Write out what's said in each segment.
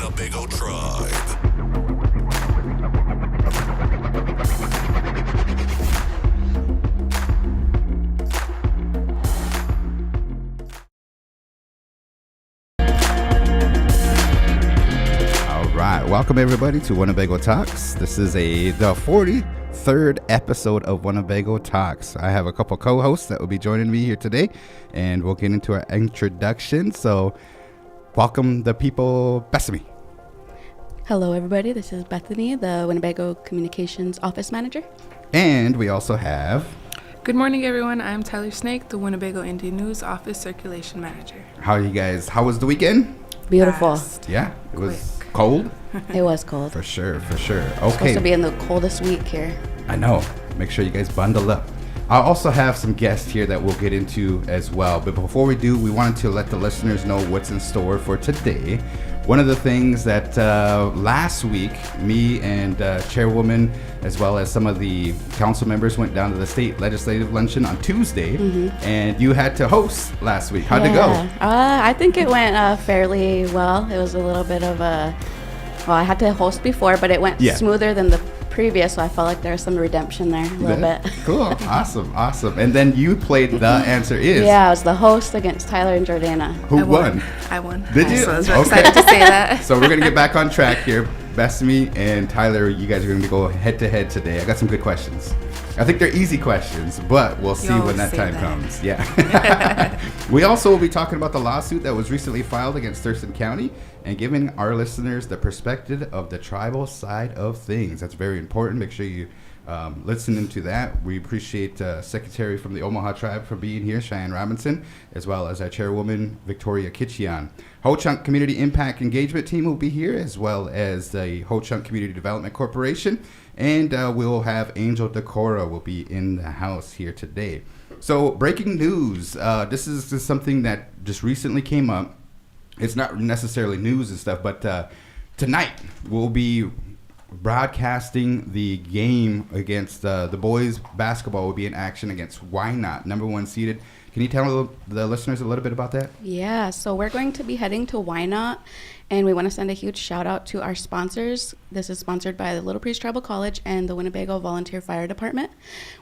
Winnebago Tribe. Welcome everybody to Winnebago Talks. This is the 43rd episode of Winnebago Talks. I have a couple co-hosts that will be joining me here today, and we'll get into our introduction. So, welcome the people. Bethany. Hello everybody, this is Bethany, the Winnebago Communications Office Manager. And we also have... Good morning everyone, I'm Tyler Snake, the Winnebago Indian News Office Circulation Manager. How are you guys? How was the weekend? Beautiful. Fast. Yeah, it was cold? It was cold. For sure. Okay. Supposed to be in the coldest week here. I know. Make sure you guys bundle up. I'll also have some guests here that we'll get into as well. But before we do, we wanted to let the listeners know what's in store for today. One of the things that last week, me and Chairwoman, as well as some of the council members, went down to the state legislative luncheon on Tuesday, and you had to host last week. How'd it go? I think it went fairly well. It was a little bit of a... Well, I had to host before, but it went smoother than the previous, so I felt like there was some redemption there a little bit. Cool. Awesome. And then you played The Answer Is. Yeah, I was the host against Tyler and Jordana. Who won? I won. Did you? So I was excited to say that. So we're going to get back on track here. Bethany and Tyler, you guys are going to go head-to-head today. I got some good questions. I think they're easy questions, but we'll see when that time comes. Yeah. We also will be talking about the lawsuit that was recently filed against Thurston County and giving our listeners the perspective of the tribal side of things. That's very important. Make sure you listen into that. We appreciate Secretary from the Omaha Tribe for being here, Cheyenne Robinson, as well as our Chairwoman, Victoria Kitchian. Ho-Chunk Community Impact Engagement Team will be here, as well as the Ho-Chunk Community Development Corporation. And we'll have Angel Decora will be in the house here today. So, breaking news. This is just something that just recently came up. It's not necessarily news and stuff, but tonight we'll be broadcasting the game against the boys basketball will be in action against W.I.N, number 1 seeded. Can you tell the listeners a little bit about that? Yeah, so we're going to be heading to W.I.N, and we want to send a huge shout out to our sponsors. This is sponsored by the Little Priest Tribal College and the Winnebago Volunteer Fire Department.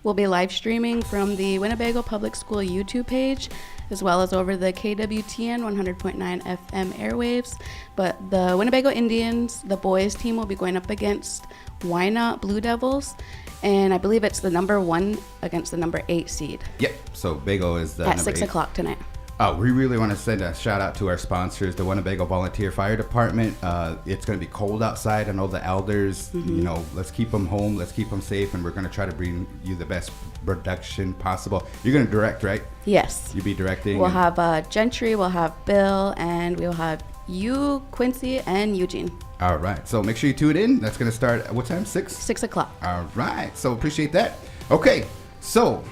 We'll be live streaming from the Winnebago Public School YouTube page, as well as over the KWTN 100.9 FM airwaves. But the Winnebago Indians, the boys team, will be going up against W.I.N Blue Devils. And I believe it's the number 1 against the number 8 seed. Yep. So Bago is the at number 6 8. o'clock tonight. We really want to send a shout out to our sponsors, the Winnebago Volunteer Fire Department. It's going to be cold outside. I know the elders, let's keep them home. Let's keep them safe. And we're going to try to bring you the best production possible. You're going to direct, right? Yes. You'll be directing. We'll have Gentry, we'll have Bill, and we'll have you, Quincy, and Eugene. All right. So make sure you tune in. That's going to start at what time? 6? 6 o'clock. All right. So appreciate that. Okay. So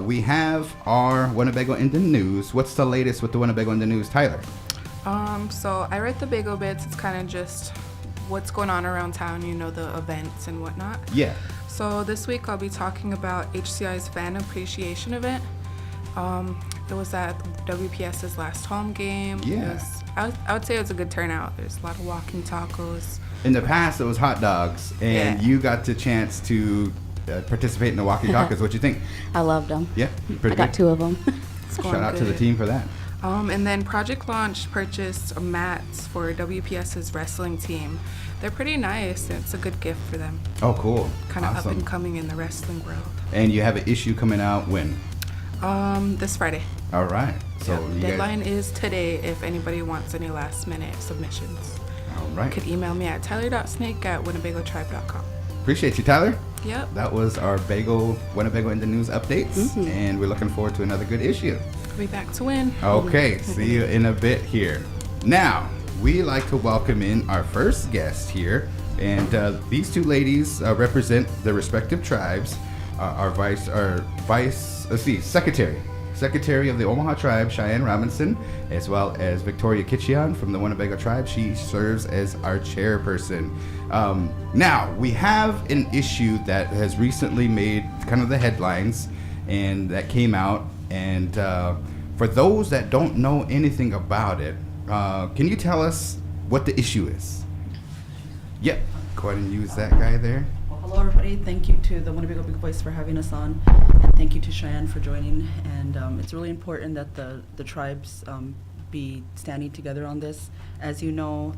we have our Winnebago Indian News. What's the latest with the Winnebago Indian News, Tyler? So I read the Bago bits. It's kind of just what's going on around town, the events and whatnot. Yeah. So this week I'll be talking about HCI's Fan Appreciation event. It was at WPS's last home game. Yeah. I would say it was a good turnout. There's a lot of walking tacos. In the past, it was hot dogs, and you got the chance to participate in the walking tacos. What you think? I loved them. Yeah, I got 2 of them. Shout out to the team for that. And then Project Launch purchased mats for WPS's wrestling team. They're pretty nice, and it's a good gift for them. Oh, cool. Kind of awesome. up and coming in the wrestling world. And you have an issue coming out when? This Friday. All right. So the deadline is today if anybody wants any last minute submissions. All right. You could email me at tyler.snake@winnebagotribe.com. Appreciate you, Tyler. Yep. That was our Winnebago in the News updates, and we're looking forward to another good issue. I'll be back to win. Okay, see you in a bit here. Now, we like to welcome in our first guest here, and these 2 ladies represent the respective tribes. Our Secretary of the Omaha Tribe, Cheyenne Robinson, as well as Victoria Kitchian from the Winnebago Tribe. She serves as our chairperson. Now, we have an issue that has recently made kind of the headlines, and that came out. And for those that don't know anything about it, can you tell us what the issue is? Yep. Go ahead and use that guy there. Well, hello, everybody. Thank you to the Winnebago Big Voice for having us on, and thank you to Cheyenne for joining. And it's really important that the tribes be standing together on this. As you know,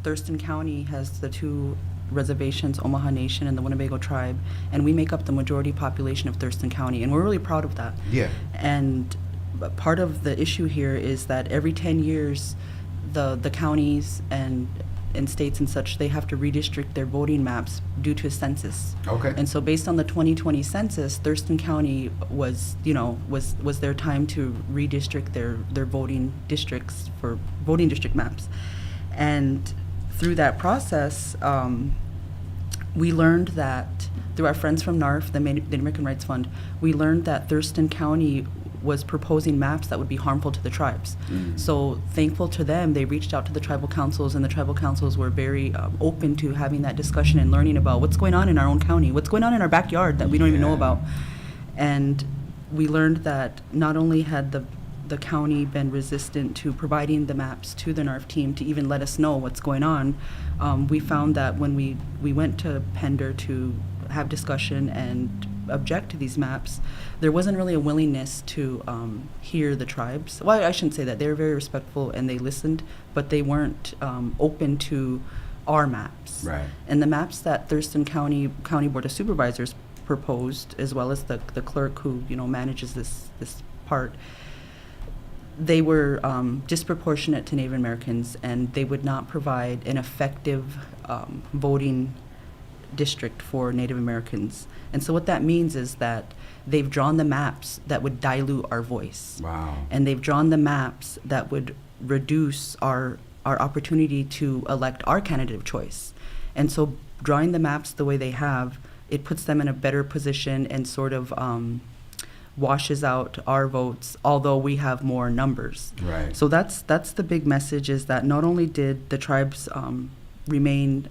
Thurston County has the two reservations, Omaha Nation and the Winnebago Tribe, and we make up the majority population of Thurston County, and we're really proud of that. Yeah. And part of the issue here is that every 10 years, the counties and states and such, they have to redistrict their voting maps due to a census. Okay. And so based on the 2020 census, Thurston County was their time to redistrict their voting districts for voting district maps. And through that process, we learned that through our friends from NARF, the Native American Rights Fund, we learned that Thurston County was proposing maps that would be harmful to the tribes. So thankful to them, they reached out to the tribal councils, and the tribal councils were very open to having that discussion and learning about what's going on in our own county, what's going on in our backyard that we don't even know about. And we learned that not only had the county been resistant to providing the maps to the NARF team to even let us know what's going on, we found that when we went to Pender to have discussion and object to these maps, there wasn't really a willingness to hear the tribes. Well, I shouldn't say that. They were very respectful and they listened, but they weren't open to our maps. Right. And the maps that Thurston County Board of Supervisors proposed, as well as the clerk who manages this part, they were disproportionate to Native Americans, and they would not provide an effective voting district for Native Americans. And so what that means is that they've drawn the maps that would dilute our voice. Wow. And they've drawn the maps that would reduce our opportunity to elect our candidate of choice. And so drawing the maps the way they have, it puts them in a better position and sort of washes out our votes, although we have more numbers. Right. So that's the big message, is that not only did the tribes remain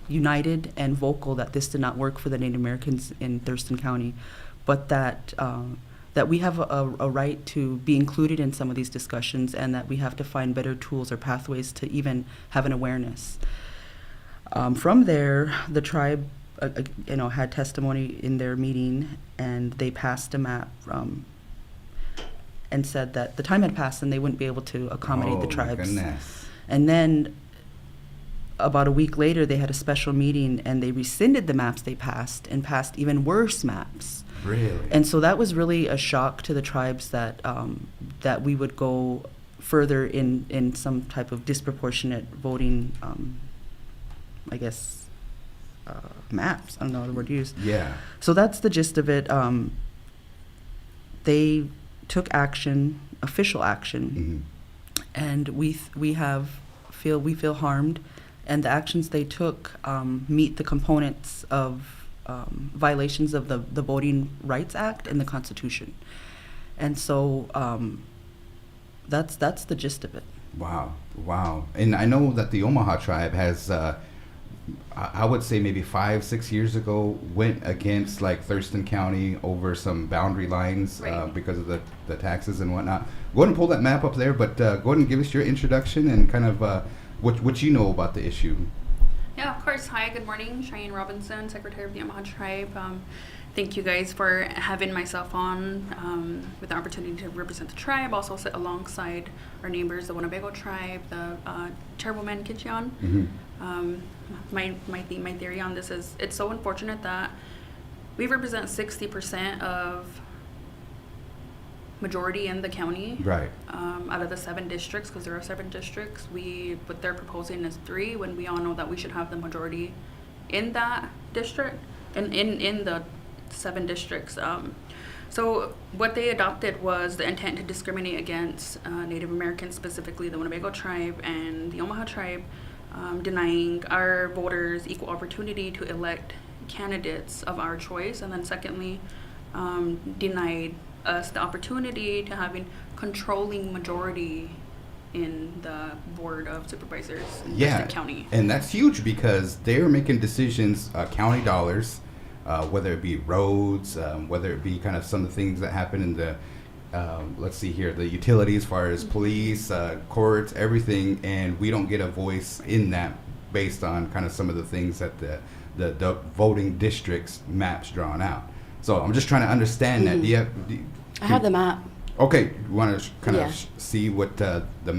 united and vocal that this did not work for the Native Americans in Thurston County, but that we have a right to be included in some of these discussions, and that we have to find better tools or pathways to even have an awareness. From there, the tribe had testimony in their meeting, and they passed a map and said that the time had passed and they wouldn't be able to accommodate the tribes. My goodness. And then about a week later, they had a special meeting and they rescinded the maps they passed and passed even worse maps. Really? And so that was really a shock to the tribes that that we would go further in some type of disproportionate voting, maps. I don't know the word to use. Yeah. So that's the gist of it. They took action, official action, and we feel harmed. And the actions they took meet the components of violations of the Voting Rights Act and the Constitution. And so that's the gist of it. Wow. And I know that the Omaha tribe has, I would say maybe 5-6 years ago, went against like Thurston County over some boundary lines because of the taxes and whatnot. Go ahead and pull that map up there, but go ahead and give us your introduction and kind of what you know about the issue. Yeah, of course. Hi, good morning. Cheyenne Robinson, Secretary of the Omaha Tribe. Thank you guys for having myself on with the opportunity to represent the tribe. Also sit alongside our neighbors, the Winnebago Tribe, the Chairwoman Kitcheon. My theory on this is it's so unfortunate that we represent 60% of majority in the county. Right. Out of the 7 districts, because there are 7 districts, what they're proposing is 3, when we all know that we should have the majority in that district, and in the 7 districts. So what they adopted was the intent to discriminate against Native Americans, specifically the Winnebago Tribe and the Omaha Tribe, denying our voters equal opportunity to elect candidates of our choice, and then secondly, denied us the opportunity to having controlling majority in the Board of Supervisors in Thurston County. And that's huge because they're making decisions, county dollars, whether it be roads, whether it be kind of some of the things that happen in the let's see here, the utilities as far as police, courts, everything, and we don't get a voice in that based on kind of some of the things that the voting districts maps drawn out. So I'm just trying to understand that. I have the map. Okay, you want to kind Yeah. of see what the map